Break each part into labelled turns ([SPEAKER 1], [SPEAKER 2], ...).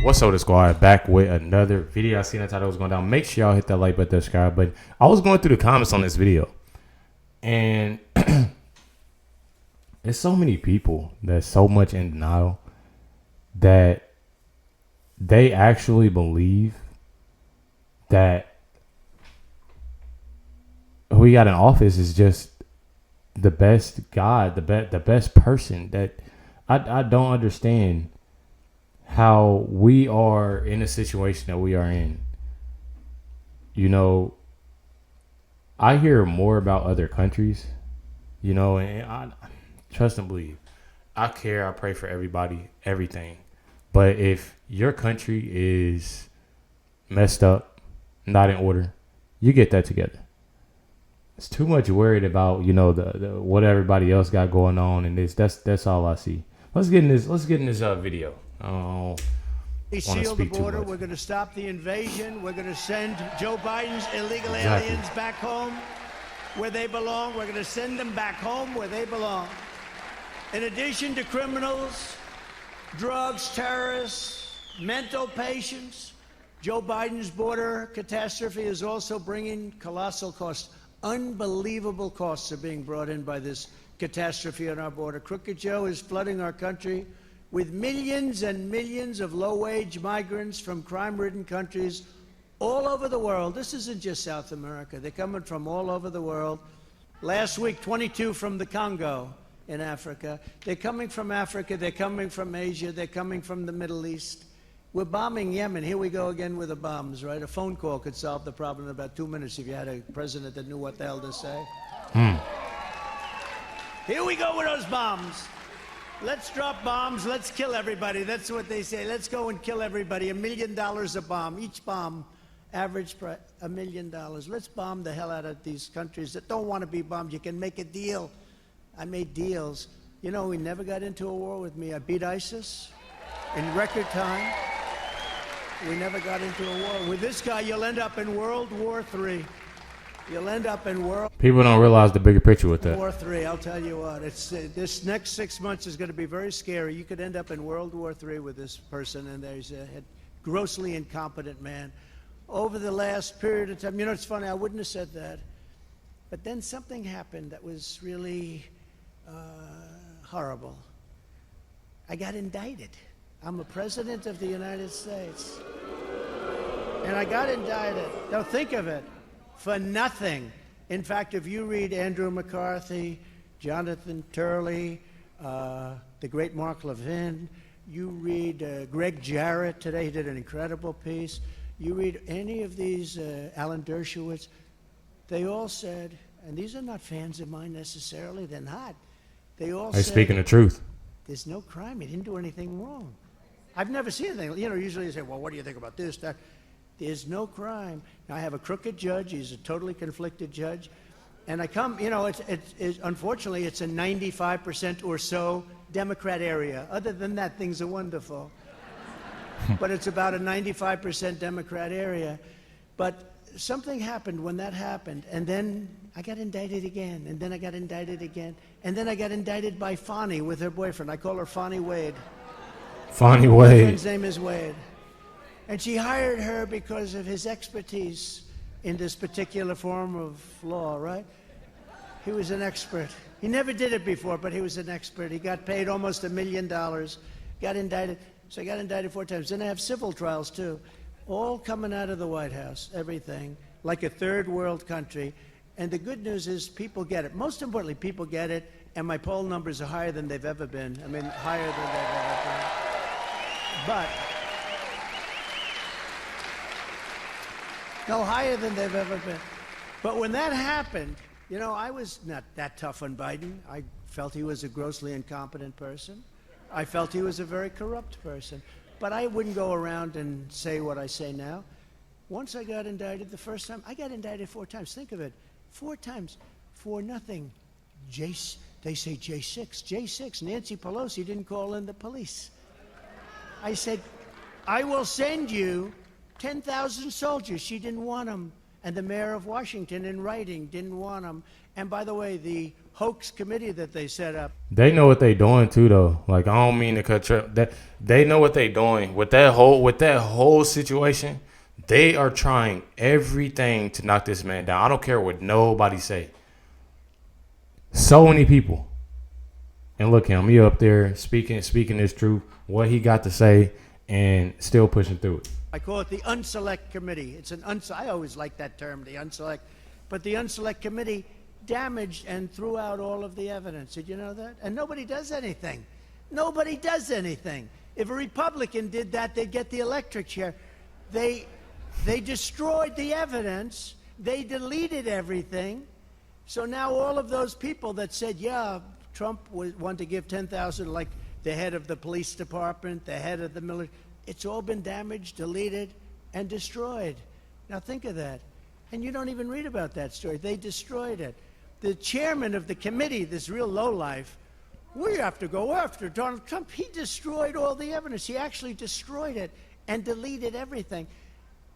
[SPEAKER 1] What's up, the squad? Back with another video. I seen that title was going down. Make sure y'all hit that like button, subscribe button. I was going through the comments on this video, and there's so many people that's so much in denial that they actually believe that who we got in office is just the best guy, the best person. That I don't understand how we are in a situation that we are in. You know, I hear more about other countries, you know, and I trust and believe. I care, I pray for everybody, everything. But if your country is messed up, not in order, you get that together. It's too much worried about, you know, the what everybody else got going on, and that's all I see. Let's get in this video. Oh,
[SPEAKER 2] We seal the border. We're going to stop the invasion. We're going to send Joe Biden's illegal aliens back home where they belong. We're going to send them back home where they belong. In addition to criminals, drugs, terrorists, mental patients, Joe Biden's border catastrophe is also bringing colossal costs. Unbelievable costs are being brought in by this catastrophe on our border. Crooked Joe is flooding our country with millions and millions of low-wage migrants from crime-ridden countries all over the world. This isn't just South America. They're coming from all over the world. Last week, 22 from the Congo in Africa. They're coming from Africa. They're coming from Asia. They're coming from the Middle East. We're bombing Yemen. Here we go again with the bombs, right? A phone call could solve the problem in about 2 minutes if you had a president that knew what the hell to say. Here we go with those bombs. Let's drop bombs. Let's kill everybody. That's what they say. Let's go and kill everybody. $1 million a bomb. Each bomb, average price, $1 million. Let's bomb the hell out of these countries that don't want to be bombed. You can make a deal. I made deals. You know, he never got into a war with me. I beat ISIS in record time. We never got into a war. With this guy, you'll end up in World War III. You'll end up in World
[SPEAKER 1] People don't realize the bigger picture with that.
[SPEAKER 2] War III. I'll tell you what. It's this next 6 months is going to be very scary. You could end up in World War III with this person, and there's a grossly incompetent man. Over the last period of time, you know, it's funny. I wouldn't have said that, but then something happened that was really horrible. I got indicted. I'm a president of the United States, and I got indicted. Now think of it. For nothing. In fact, if you read Andrew McCarthy, Jonathan Turley, the great Mark Levin, you read Greg Jarrett today, he did an incredible piece. You read any of these, Alan Dershowitz, they all said, and these are not fans of mine necessarily, they're not. They all said,
[SPEAKER 1] speaking the truth.
[SPEAKER 2] There's no crime, he didn't do anything wrong. I've never seen anything, you know, usually you say, well, what do you think about this, that? There's no crime. Now, I have a crooked judge. He's a totally conflicted judge. And I come, you know, unfortunately, it's a 95% or so Democrat area. Other than that, things are wonderful. But it's about a 95% Democrat area. But something happened when that happened. And then I got indicted again. And then I got indicted again. And then I got indicted by Fonnie with her boyfriend. I call her Fonnie Wade.
[SPEAKER 1] Fonnie
[SPEAKER 2] Her
[SPEAKER 1] Wade.
[SPEAKER 2] boyfriend's name is Wade. And she hired her because of his expertise in this particular form of law, right? He was an expert. He never did it before, but he was an expert. He got paid almost $1 million, got indicted. So I got indicted 4 times. Then I have civil trials, too, all coming out of the White House, everything, like a third world country. And the good news is people get it. Most importantly, people get it, and my poll numbers are higher than they've ever been. I mean, higher than they've ever been. But no, higher than they've ever been. But when that happened, you know, I was not that tough on Biden. I felt he was a grossly incompetent person. I felt he was a very corrupt person. But I wouldn't go around and say what I say now. Once I got indicted the first time, I got indicted 4 times. Think of it, 4 times for nothing. They say J6. J6, Nancy Pelosi didn't call in the police. I said, I will send you 10,000 soldiers. She didn't want them. And the mayor of Washington, in writing, didn't want them. And by the way, the hoax committee that they set up.
[SPEAKER 1] They know what they doing too, though. Like, I don't mean to cut you. That they know what they doing with that whole situation. They are trying everything to knock this man down. I don't care what nobody say. So many people. And look him, he up there speaking his truth, what he got to say, and still pushing through it.
[SPEAKER 2] I call it the unselect committee. It's an I always like that term, the unselect. But the unselect committee damaged and threw out all of the evidence. Did you know that? And nobody does anything. Nobody does anything. If a Republican did that, they'd get the electric chair. They destroyed the evidence. They deleted everything. So now all of those people that said, yeah, Trump wanted to give $10,000, like the head of the police department, the head of the military, it's all been damaged, deleted, and destroyed. Now think of that. And you don't even read about that story. They destroyed it. The chairman of the committee, this real lowlife, we have to go after Donald Trump. He destroyed all the evidence. He actually destroyed it and deleted everything.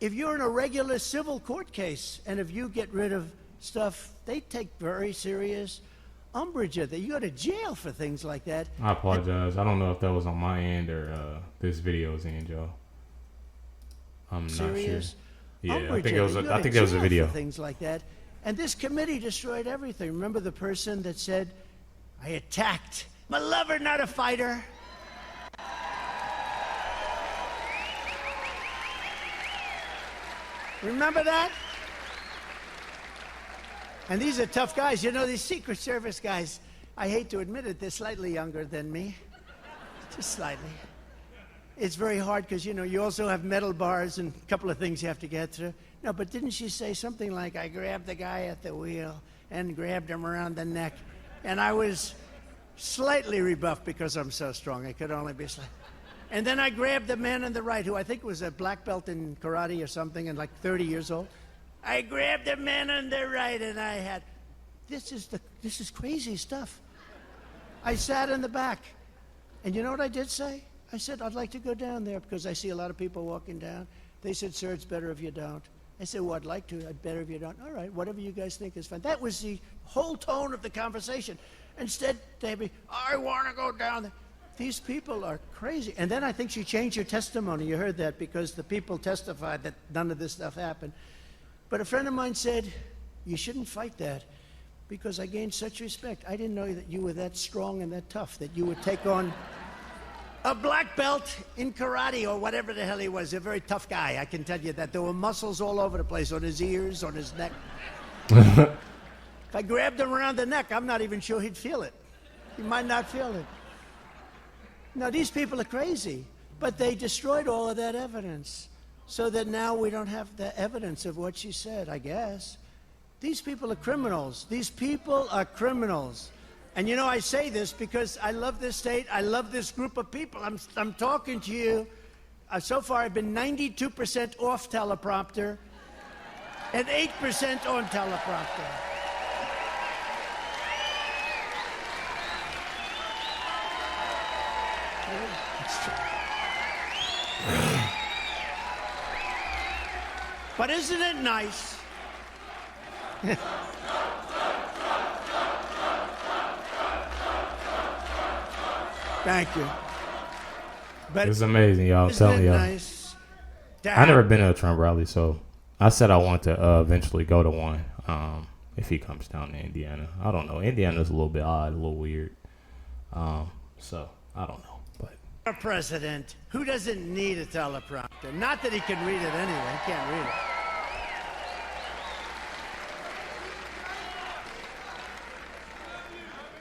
[SPEAKER 2] If you're in a regular civil court case, and if you get rid of stuff, they take very serious umbrage at that. You go to jail for things like that.
[SPEAKER 1] I apologize. I don't know if that was on my end or this video's end, y'all. I'm
[SPEAKER 2] serious?
[SPEAKER 1] Not sure. Yeah, I think that was a video.
[SPEAKER 2] Things like that. And this committee destroyed everything. Remember the person that said, I attacked my lover, not a fighter? Remember that? And these are tough guys. You know, these Secret Service guys, I hate to admit it, they're slightly younger than me. Just slightly. It's very hard because, you know, you also have metal bars and a couple of things you have to get through. No, but didn't she say something like, I grabbed the guy at the wheel and grabbed him around the neck? And I was slightly rebuffed because I'm so strong. I could only be slightly. And then I grabbed the man on the right, who I think was a black belt in karate or something and like 30 years old. I grabbed the man on the right and I had, this is crazy stuff. I sat in the back. And you know what I did say? I said, I'd like to go down there because I see a lot of people walking down. They said, sir, it's better if you don't. I said, well, I'd like to. I'd better if you don't. All right, whatever you guys think is fine. That was the whole tone of the conversation. Instead, they'd be, I want to go down there. These people are crazy. And then I think she changed her testimony. You heard that because the people testified that none of this stuff happened. But a friend of mine said, you shouldn't fight that because I gained such respect. I didn't know that you were that strong and that tough, that you would take on a black belt in karate or whatever the hell he was. A very tough guy, I can tell you that. There were muscles all over the place, on his ears, on his neck. If I grabbed him around the neck, I'm not even sure he'd feel it. He might not feel it. Now, these people are crazy, but they destroyed all of that evidence so that now we don't have the evidence of what she said, I guess. These people are criminals. These people are criminals. And you know, I say this because I love this state. I love this group of people. I'm talking to you. So far, I've been 92% off teleprompter and 8% on teleprompter. But isn't it nice? Thank you. But
[SPEAKER 1] it's amazing, y'all. I'm telling y'all.
[SPEAKER 2] Nice?
[SPEAKER 1] I never been to a Trump rally, so I said I want to eventually go to one. If he comes down to Indiana, I don't know. Indiana's a little bit odd, a little weird. So I don't know. But
[SPEAKER 2] a president who doesn't need a teleprompter. Not that he can read it anyway. He can't read it.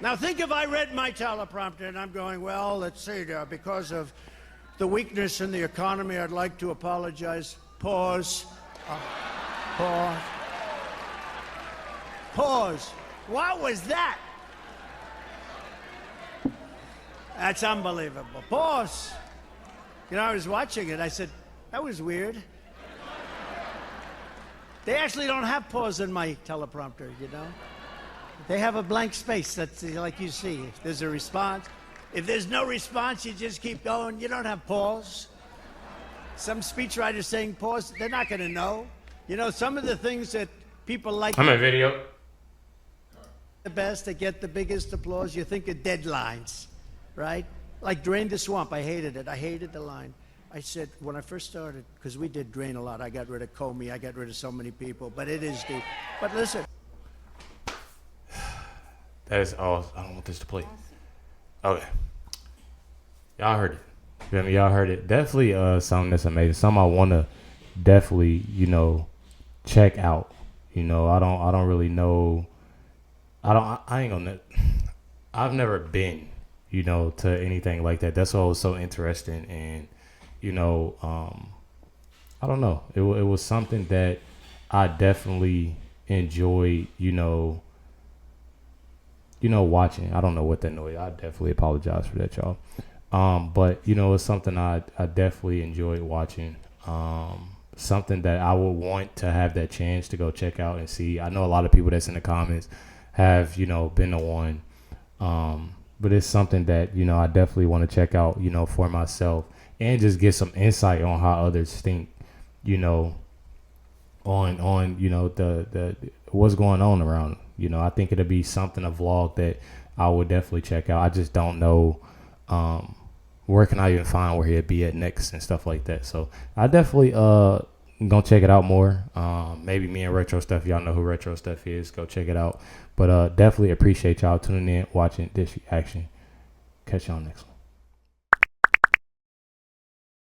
[SPEAKER 2] Now think if I read my teleprompter and I'm going, well, let's see, because of the weakness in the economy, I'd like to apologize. Pause. Pause. Pause. What was that? That's unbelievable. Pause. You know, I was watching it. I said, that was weird. They actually don't have pause in my teleprompter, you know? They have a blank space, that's like you see. If there's a response, if there's no response, you just keep going. You don't have pause. Some speechwriter saying pause, they're not going to know. You know, some of the things that people like
[SPEAKER 1] I'm in video.
[SPEAKER 2] the best, that get the biggest applause, you think of deadlines, right? Like Drain the Swamp. I hated it. I hated the line. I said, when I first started, because we did Drain a lot, I got rid of Comey, I got rid of so many people, but it is deep. But listen.
[SPEAKER 1] That is all. I don't want this to play. Okay. Y'all heard it. You feel me? Y'all heard it. Definitely something that's amazing. Something I want to definitely, check out. I don't really know. I ain't gonna. I've never been, to anything like that. That's what was so interesting. And, I don't know. It was something that I definitely enjoyed, watching. I don't know what that noise. I definitely apologize for that, y'all. But it's something I definitely enjoyed watching. Something that I would want to have that chance to go check out and see. I know a lot of people that's in the comments have, been the one. But it's something that, I definitely want to check out, for myself and just get some insight on how others think, on the what's going on around. I think it'll be something, a vlog that I would definitely check out. I just don't know where can I even find where he'd be at next and stuff like that. So I definitely gonna check it out more. Maybe me and Retro Stuff, y'all know who Retro Stuff is, go check it out. But definitely appreciate y'all tuning in, watching this reaction. Catch y'all next one.